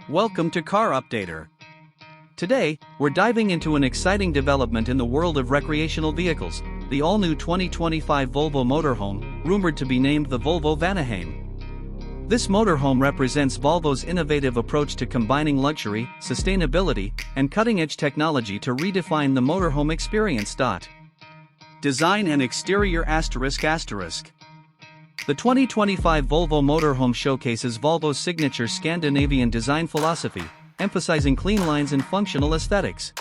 Welcome to Car Updater. Today, we're diving into an exciting development in the world of recreational vehicles, the all-new 2025 Volvo Motorhome, rumored to be named the Volvo Motorhome. This motorhome represents Volvo's innovative approach to combining luxury, sustainability, and cutting-edge technology to redefine the motorhome experience. Design and exterior ***. The 2025 Volvo Motorhome showcases Volvo's signature Scandinavian design philosophy, emphasizing clean lines and functional aesthetics.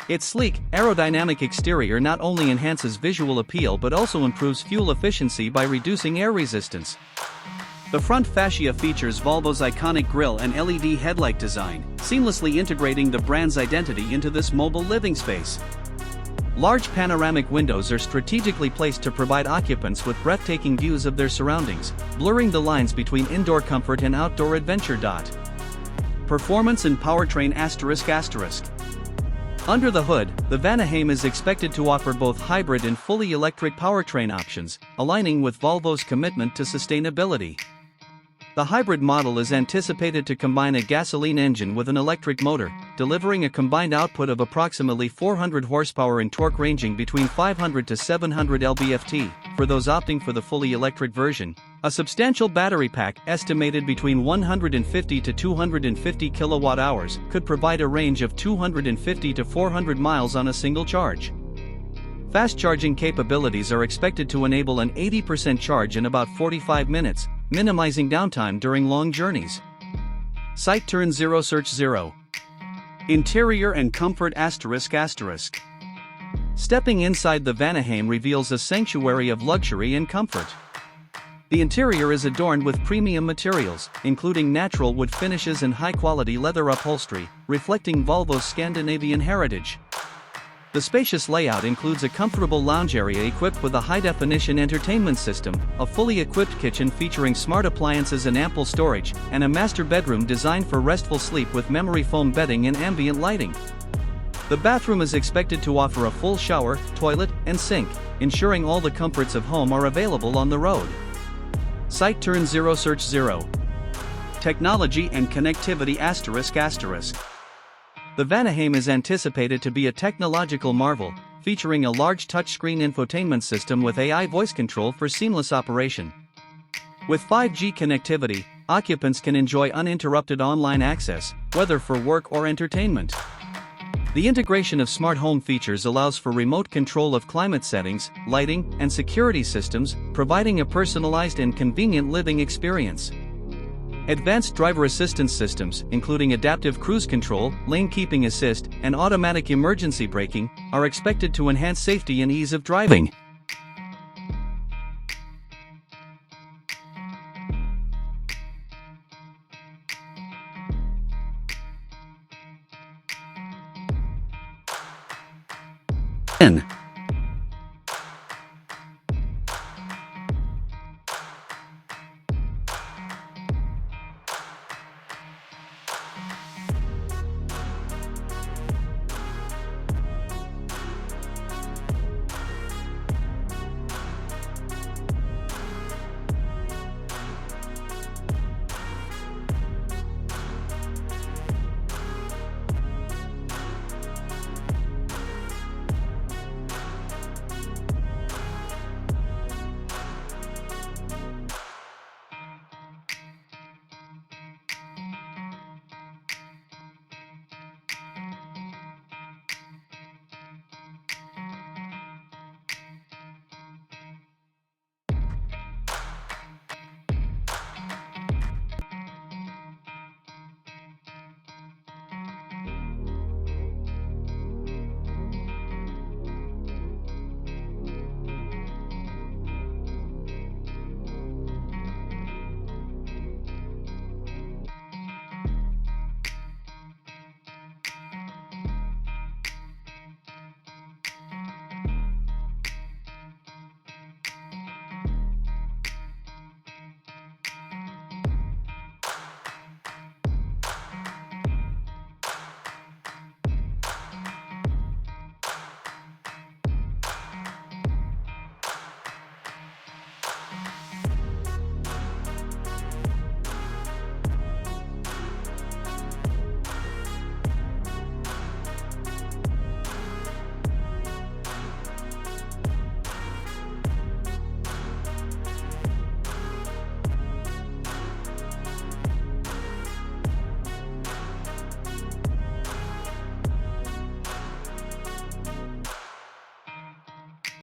Its sleek, aerodynamic exterior not only enhances visual appeal but also improves fuel efficiency by reducing air resistance. The front fascia features Volvo's iconic grille and LED headlight design, seamlessly integrating the brand's identity into this mobile living space. Large panoramic windows are strategically placed to provide occupants with breathtaking views of their surroundings, blurring the lines between indoor comfort and outdoor adventure. Performance and powertrain ***. Under the hood, the Motorhome is expected to offer both hybrid and fully electric powertrain options, aligning with Volvo's commitment to sustainability. The hybrid model is anticipated to combine a gasoline engine with an electric motor, delivering a combined output of approximately 400 horsepower and torque ranging between 500 to 700 lb-ft. For those opting for the fully electric version, a substantial battery pack estimated between 150 to 250 kilowatt-hours could provide a range of 250 to 400 miles on a single charge. Fast charging capabilities are expected to enable an 80% charge in about 45 minutes, minimizing downtime during long journeys. Site turn 0 search 0. Interior and comfort ***. Stepping inside the Motorhome reveals a sanctuary of luxury and comfort. The interior is adorned with premium materials, including natural wood finishes and high-quality leather upholstery, reflecting Volvo's Scandinavian heritage. The spacious layout includes a comfortable lounge area equipped with a high-definition entertainment system, a fully equipped kitchen featuring smart appliances and ample storage, and a master bedroom designed for restful sleep with memory foam bedding and ambient lighting. The bathroom is expected to offer a full shower, toilet, and sink, ensuring all the comforts of home are available on the road. Site turn 0 search 0. Technology and connectivity ***. The Motorhome is anticipated to be a technological marvel, featuring a large touchscreen infotainment system with AI voice control for seamless operation. With 5G connectivity, occupants can enjoy uninterrupted online access, whether for work or entertainment. The integration of smart home features allows for remote control of climate settings, lighting, and security systems, providing a personalized and convenient living experience. Advanced driver assistance systems, including adaptive cruise control, lane keeping assist, and automatic emergency braking, are expected to enhance safety and ease of driving.